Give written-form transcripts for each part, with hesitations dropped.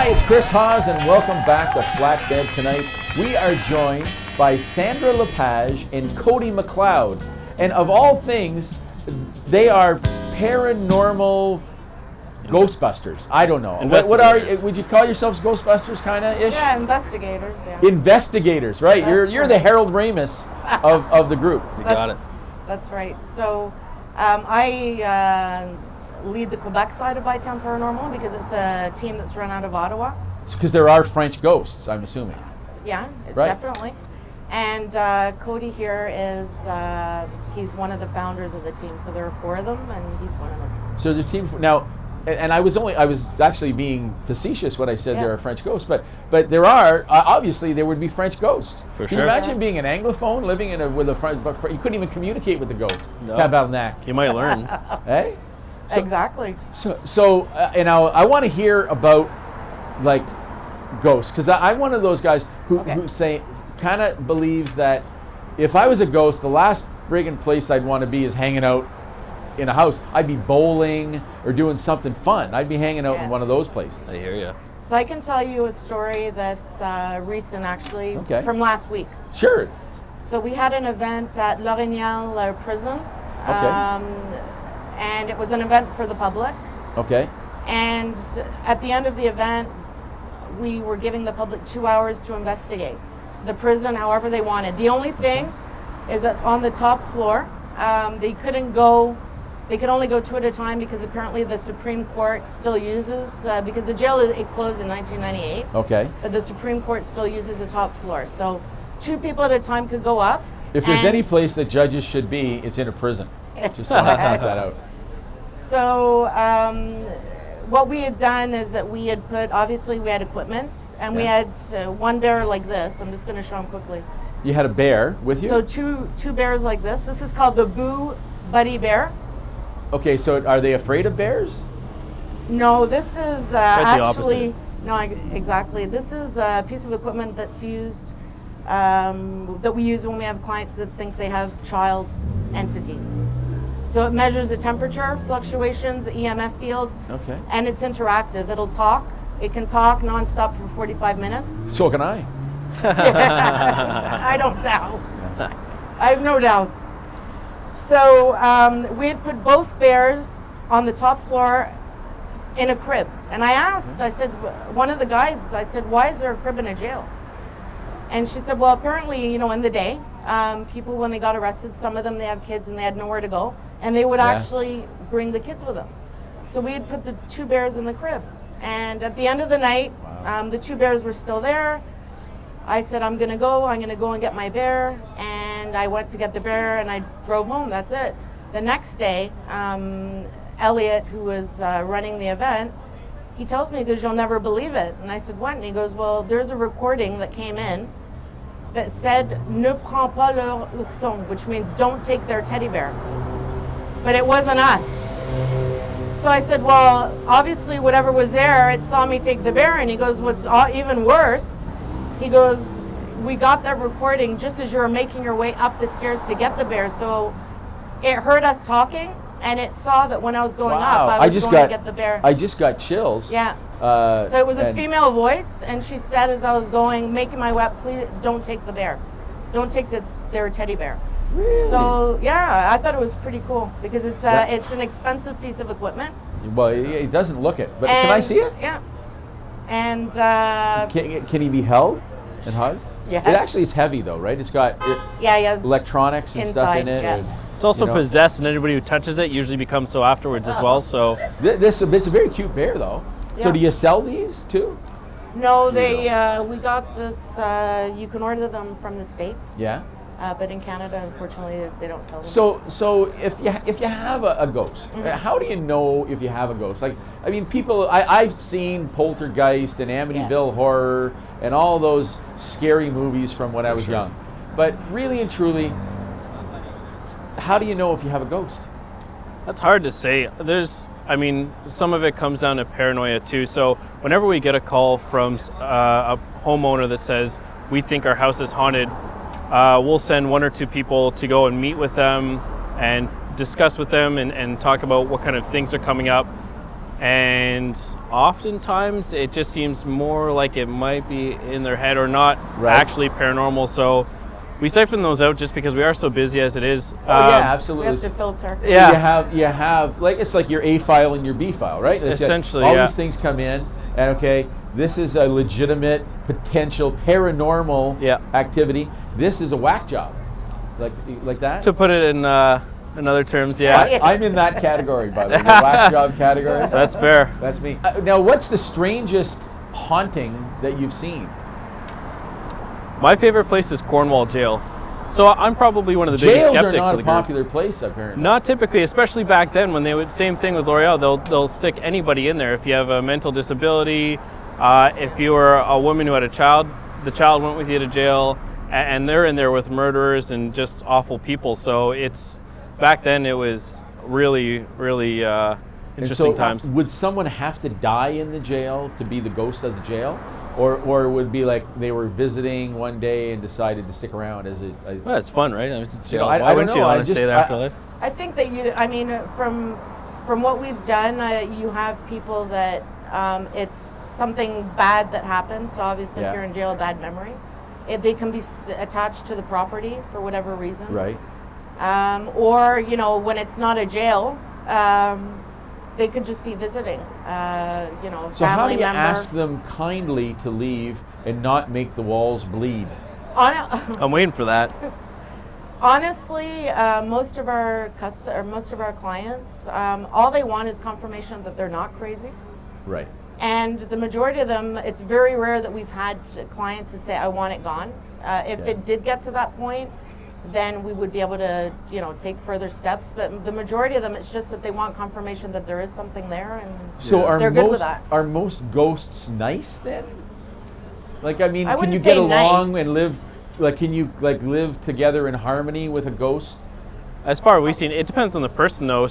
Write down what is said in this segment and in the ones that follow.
Hi, it's Chris Hawes, and welcome back to Flatbed Tonight. We are joined by Sandra Lepage and Cody McLeod. And of all things, they are paranormal Ghostbusters. I don't know. What are would you call yourselves Ghostbusters, kind of ish? Yeah, investigators. Yeah. Investigators, right? You're the Harold Ramis of the group. You got it. That's right. So I lead the Quebec side of Bytown Paranormal because it's a team that's run out of Ottawa. Because there are French ghosts, I'm assuming. Yeah, right. Definitely. And Cody here is he's one of the founders of the team. So there are 4 of them, and he's one of them. So the team now. And I was actually being facetious when I said there are French ghosts, but there are obviously there would be French ghosts. For Can sure. you imagine being an Anglophone living with a French, but you couldn't even communicate with the ghost. No. Tabarnak. You might learn. Hey? So, Exactly. So I want to hear about like ghosts, because I'm one of those guys who say kind of believes that if I was a ghost, the last friggin' place I'd want to be is hanging out in a house. I'd be bowling or doing something fun. I'd be hanging out in one of those places. I hear you. So I can tell you a story that's recent, actually, from last week. Sure. So we had an event at L'Orignal prison. And it was an event for the public. Okay. And at the end of the event, we were giving the public 2 hours to investigate the prison however they wanted. The only thing is that on the top floor, they could only go 2 at a time because apparently the Supreme Court still uses, because the jail it closed in 1998. Okay. But the Supreme Court still uses the top floor. So 2 people at a time could go up. If there's any place that judges should be, it's in a prison. Just want to point that out. So what we had done is that we had obviously we had equipment, and we had one bear like this. I'm just going to show them quickly. You had a bear with you? So two bears like this. This is called the Boo Buddy Bear. Okay, so are they afraid of bears? No, this is actually no, exactly. This is a piece of equipment that's used that we use when we have clients that think they have child entities. So it measures the temperature fluctuations, the EMF field, and it's interactive. It'll talk. It can talk nonstop for 45 minutes. So can I. I don't doubt. I have no doubts. So we had put both bears on the top floor in a crib. And I asked, I said, one of the guides, I said, why is there a crib in a jail? And she said, well, apparently, in the day, people, when they got arrested, some of them, they have kids and they had nowhere to go. And they would actually bring the kids with them. So we had put the 2 bears in the crib. And at the end of the night, the 2 bears were still there. I said, I'm going to go and get my bear. And I went to get the bear and I drove home. That's it. The next day, Elliot, who was running the event, he tells me, he goes, you'll never believe it. And I said, what? And he goes, well, there's a recording that came in that said, ne prends pas leur ourson, which means don't take their teddy bear. But it wasn't us. So I said, well, obviously whatever was there, it saw me take the bear. And he goes, what's even worse, he goes, we got that recording just as you were making your way up the stairs to get the bear. So it heard us talking, and it saw that when I was going up, I was going to get the bear. I just got chills. Yeah. So it was a female voice, and she said as I was going, making my way up, please don't take the bear. Don't take their teddy bear. Really? So yeah, I thought it was pretty cool because it's an expensive piece of equipment. Well, it doesn't look it, but can I see it? Yeah. And can he be held and hugged? Yeah. It actually is heavy though, right? It's got electronics and stuff in it. Yeah. It's also possessed, and anybody who touches it usually becomes so afterwards as well. So it's a very cute bear though. Yeah. So do you sell these too? No, we got this. You can order them from the States. Yeah. But in Canada, unfortunately, they don't sell them. So if you have a ghost, how do you know if you have a ghost? Like, I mean, people, I've seen Poltergeist and Amityville Horror and all those scary movies from when I was young. But really and truly, how do you know if you have a ghost? That's hard to say. Some of it comes down to paranoia too. So whenever we get a call from a homeowner that says, we think our house is haunted, we'll send 1 or 2 people to go and meet with them and discuss with them and talk about what kind of things are coming up. and oftentimes it just seems more like it might be in their head or not Right. actually paranormal. So we siphon those out just because we are so busy as it is. Oh, yeah, We absolutely. have to filter. So Yeah. you have like it's like your A file and your B file, right? It's Essentially, all yeah. these things come in, and okay, this is a legitimate potential paranormal Yeah. activity. This is a whack job, like that. To put it in other terms, yeah. I'm in that category, by the way, the whack job category. That's fair. That's me. Now, what's the strangest haunting that you've seen? My favorite place is Cornwall Jail. So I'm probably one of the biggest Jails are skeptics not of a the group. popular place, apparently. Not typically, especially back then when they would, same thing with L'Oreal, they'll stick anybody in there. If you have a mental disability, if you were a woman who had a child, the child went with you to jail, and they're in there with murderers and just awful people. So back then it was really, really interesting times. Would someone have to die in the jail to be the ghost of the jail? Or would it be like they were visiting one day and decided to stick around as Well, it's fun, right? I mean, it's jail. I Why don't wouldn't you know, want to stay there for life? I think that from what we've done, you have people that it's something bad that happens. So obviously, Yeah. if you're in jail, a bad memory, they can be attached to the property for whatever reason. right? Or when it's not a jail, they could just be visiting. So how do family you member. ask them kindly to leave and not make the walls bleed? I'm waiting for that. Honestly, most of our clients, all they want is confirmation that they're not crazy. Right. And the majority of them, it's very rare that we've had clients that say, "I want it gone." If Yeah. it did get to that point, then we would be able to, take further steps. But the majority of them, it's just that they want confirmation that there is something there, and So they're good with that. are most ghosts nice then? Like, I mean, I can wouldn't you get say along nice. and live? Like, can you live together in harmony with a ghost? As far as we've seen, it depends on the person though.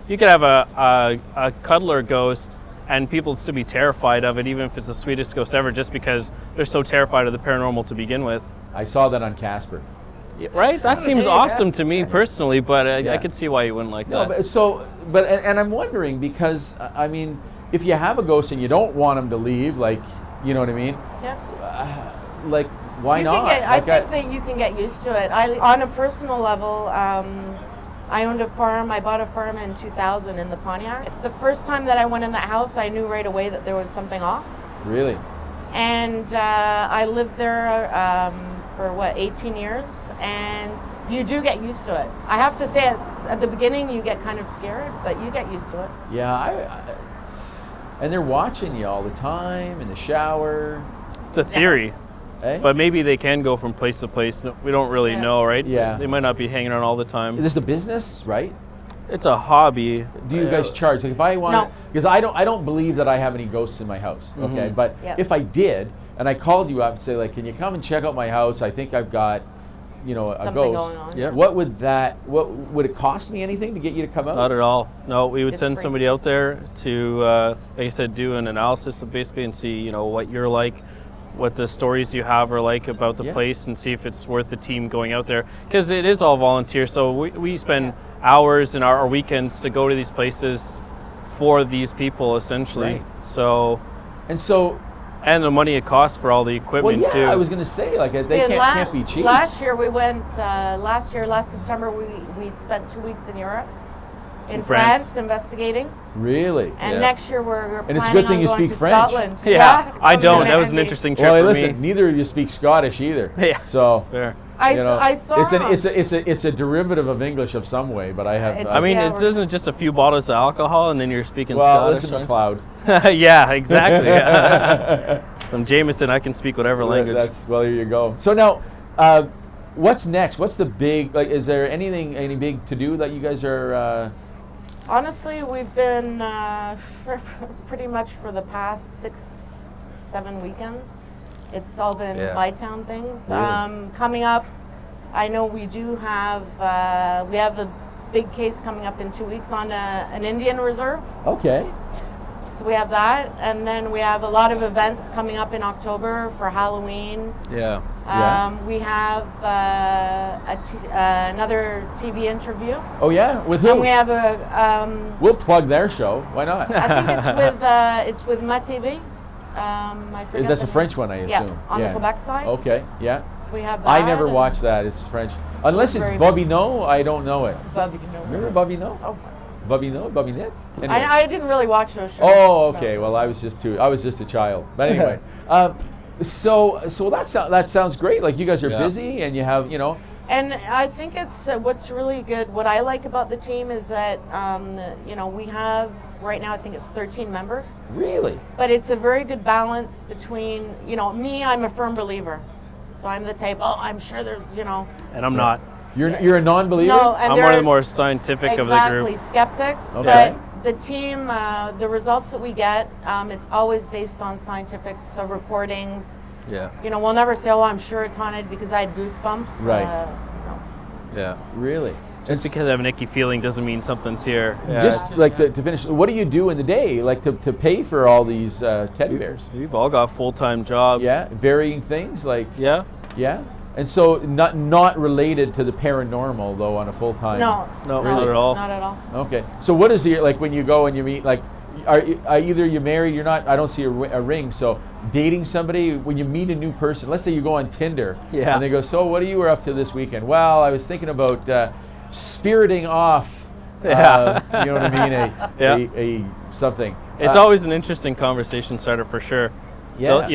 You could have a cuddler ghost and people still be terrified of it, even if it's the sweetest ghost ever, just because they're so terrified of the paranormal to begin with. I saw that on Casper. Right? That seems Yeah. awesome to me personally, but Yeah. I could see why you wouldn't like No, that. and I'm wondering because I mean, if you have a ghost and you don't want them to leave, like, you know what I mean? Yeah. Like, why You not? can get, I Like, think that you can get used to it. On a personal level, I owned a farm. I bought a farm in 2000 in the Pontiac. The first time that I went in that house, I knew right away that there was something off. Really? And I lived there for 18 years, and you do get used to it. I have to say, at the beginning, you get kind of scared, but you get used to it. Yeah, and they're watching you all the time in the shower. It's a theory, Eh? but maybe they can go from place to place. No, we don't really Yeah. know, right? Yeah. They might not be hanging around all the time. This is a business, right? It's a hobby. Do you guys charge? Like, if I want, No. because I don't believe that I have any ghosts in my house. Okay, but Yep. if I did, and I called you up and say, like, can you come and check out my house? I think I've got, a Something ghost. going on. Yeah. What would it cost me anything to get you to come out? Not at all. No, we would It's send free. somebody out there to, like I said, do an analysis of basically and see, what you're like, what the stories you have are like about the Yeah. place, and see if it's worth the team going out there. Because it is all volunteer, so we spend hours in our weekends to go to these places for these people, essentially. Right. So, And so, and the money it costs for all the well, equipment yeah, too. I was going to say, like, they See, can't be cheap. Last year we went. Last September we spent 2 weeks in Europe, in France, investigating. Really? And Yeah. next year we're And it's a planning good thing on you going speak to French. Scotland. Yeah, I don't. Yeah. That was an interesting trip Well, for listen, me. neither of you speak Scottish either. Yeah. So. Fair. I saw. It's a derivative of English of some way, but I have. It's- I mean, Yeah, it we're- isn't just a few bottles of alcohol and then you're speaking well, Scottish. listen to right? McLeod. Yeah, exactly. Some Jameson, I can speak whatever language. Well, there you go. So now, what's next? What's the big? Like, is there any big to do that you guys are? Honestly, we've been pretty much for the past 6-7 weekends. It's all been Yeah. by-town things. Really? Coming up, I know we do have we have a big case coming up in 2 weeks on an Indian reserve. Okay. So we have that, and then we have a lot of events coming up in October for Halloween. Yeah. Yeah. We have another TV interview. Oh yeah, with who? And we have a. We'll plug their show. Why not? I think it's with Ma TV. I forget That's the a French name. one, I assume. Yeah, on the Quebec side. Okay, yeah. So we have that. I never watched that. It's French. Unless it's very Bobino, I don't know it. Bobino. Remember Bobino? Oh. Bobino? Bobinette? Anyway. I didn't really watch those shows. Oh, okay. No. Well, I was just a child. But anyway, so that sounds great. Like you guys are busy and you have, you know. And I think it's what's really good. What I like about the team is that we have right now I think it's 13 members. Really? But it's a very good balance between me. I'm a firm believer, so I'm the type. Oh, I'm sure there's And I'm not. You're a non-believer? No, and I'm one of the more scientific of the group. Exactly, skeptics. Okay. But the team, the results that we get, it's always based on scientific, so recordings. Yeah. We'll never say, oh, I'm sure it's haunted because I had goosebumps. Right. Yeah. Really? Just because I have an icky feeling doesn't mean something's here. Yeah. Just like to finish, what do you do in the day, like to pay for all these teddy bears? We've all got full-time jobs. Yeah, varying things like. Yeah. Yeah, and so not related to the paranormal though on a full-time. No. No, Really? not at all. Not at all. Okay, so what is the like when you go and you meet like, are either you married? You're not. I don't see a ring. So dating somebody when you meet a new person. Let's say you go on Tinder. Yeah. And they go, so what are you up to this weekend? Well, I was thinking about spiriting off. Yeah. You know what I mean? A something. It's always an interesting conversation starter for sure. Yeah.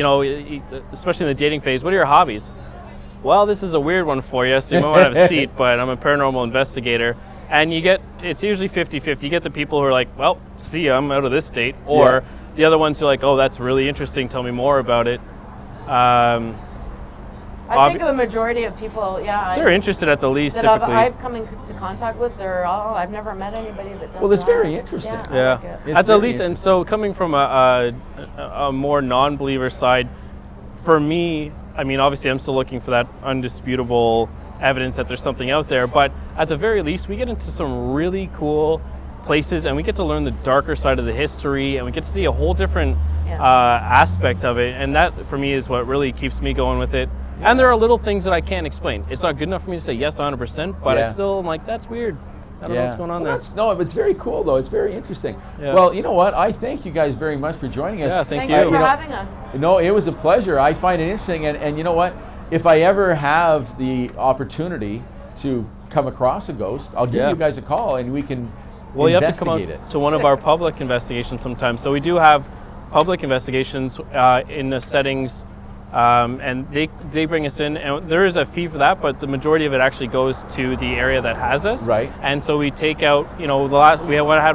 Especially in the dating phase. What are your hobbies? Well, this is a weird one for you, so you might want to have a seat, but I'm a paranormal investigator. And it's usually 50-50. You get the people who are like, well, see, I'm out of this state. Or the other ones who are like, oh, that's really interesting. Tell me more about it. I think the majority of people, they're interested at the least, that typically. I've come into contact with, I've never met anybody that does Well, it's that. very interesting. Yeah. I like it. At the least, and so coming from a more non-believer side, for me, I mean, obviously I'm still looking for that undisputable evidence that there's something out there, but at the very least, we get into some really cool places and we get to learn the darker side of the history and we get to see a whole different aspect of it, and that for me is what really keeps me going with it. And there are little things that I can't explain. It's not good enough for me to say yes 100%, but I still am like, that's weird. I don't know what's going on there. No, it's very cool though. It's very interesting. Yeah. Well, you know what? I thank you guys very much for joining us. Yeah, thank you you. for having us. No, it was a pleasure. I find it interesting, and you know what? If I ever have the opportunity to come across a ghost, I'll give you guys a call and we can you have to come investigate out it. to one of our public investigations sometimes. So we do have public investigations in the settings, and they bring us in, and there is a fee for that, but the majority of it actually goes to the area that has us. Right. And so we take out, we had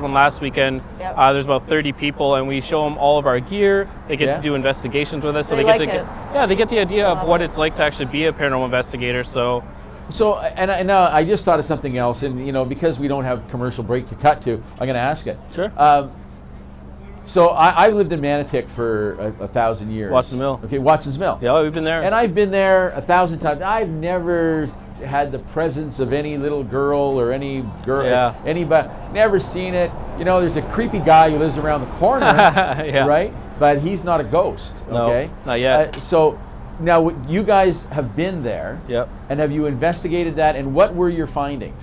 one last weekend. Yep. There's about 30 people, and we show them all of our gear. They get to do investigations with us, so They they get like to it. they get the idea of what it's like to actually be a paranormal investigator. So. So, and I just thought of something else, and because we don't have commercial break to cut to, I'm going to ask it. Sure. So I lived in Manotick for 1,000 years. Watson's Mill. Okay, Watson's Mill. Yeah, we've been there. And I've been there 1,000 times. I've never had the presence of any little girl or any girl, anybody. Never seen it. There's a creepy guy who lives around the corner, right? But he's not a ghost. Okay. No, not yet. So now you guys have been there. Yep. And have you investigated that? And what were your findings?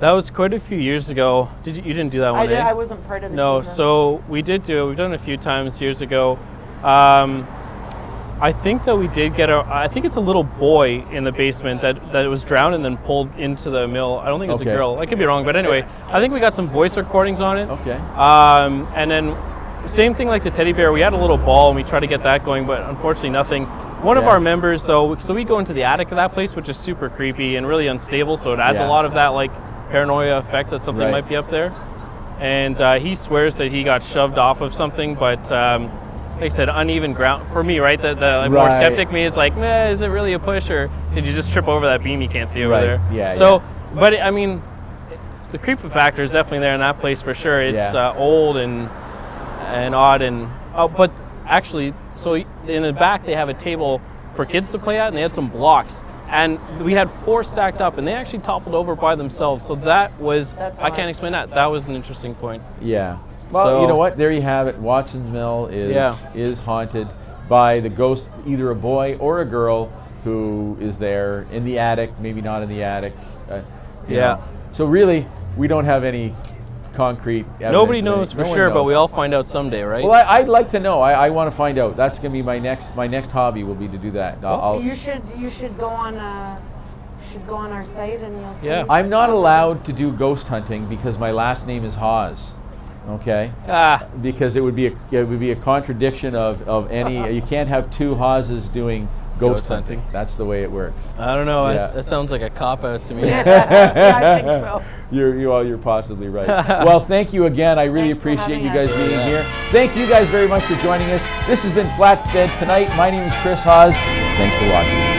That was quite a few years ago. You didn't do that one? I wasn't part of the No, team. so we did do it. We've done it a few times years ago. I think that we did get I think it's a little boy in the basement that was drowned and then pulled into the mill. I don't think it's a girl. I could be wrong, but anyway, I think we got some voice recordings on it. Okay. And then same thing like the teddy bear. We had a little ball and we tried to get that going, but unfortunately nothing. One of our members, so we go into the attic of that place, which is super creepy and really unstable, so it adds a lot of that like paranoia effect that something might be up there. And he swears that he got shoved off of something, but like I said, uneven ground for me, right? The more skeptic me is like, is it really a push, or did you just trip over that beam you can't see over there? Yeah. So, but I mean, the creep factor is definitely there in that place for sure. It's old and odd, and but actually, so in the back they have a table for kids to play at, and they had some blocks. And we had 4 stacked up, and they actually toppled over by themselves. So that was, I can't explain that. That was an interesting point. Yeah. Well, you know what? There you have it. Watson's Mill is haunted by the ghost, either a boy or a girl who is there in the attic, maybe not in the attic. You Yeah. know. So really, we don't have any concrete evidence. Nobody of knows anything. for No one sure, but knows. we all find out someday, right? Well, I'd like to know. I want to find out. That's going to be my next hobby. Will be to do that. You should go on our site and you'll see. Yeah. I'm not allowed to do ghost hunting because my last name is Hawes. Okay. Because it would be a contradiction of any. You can't have two Hawes doing ghost hunting. That's the way it works. I don't know. Yeah. That sounds like a cop-out to me. Yeah, I think so. You're possibly right. Well, thank you again. I really Thanks for appreciate you having guys us. being here. Thank you guys very much for joining us. This has been Flatbed Tonight. My name is Chris Hawes. Thanks for watching.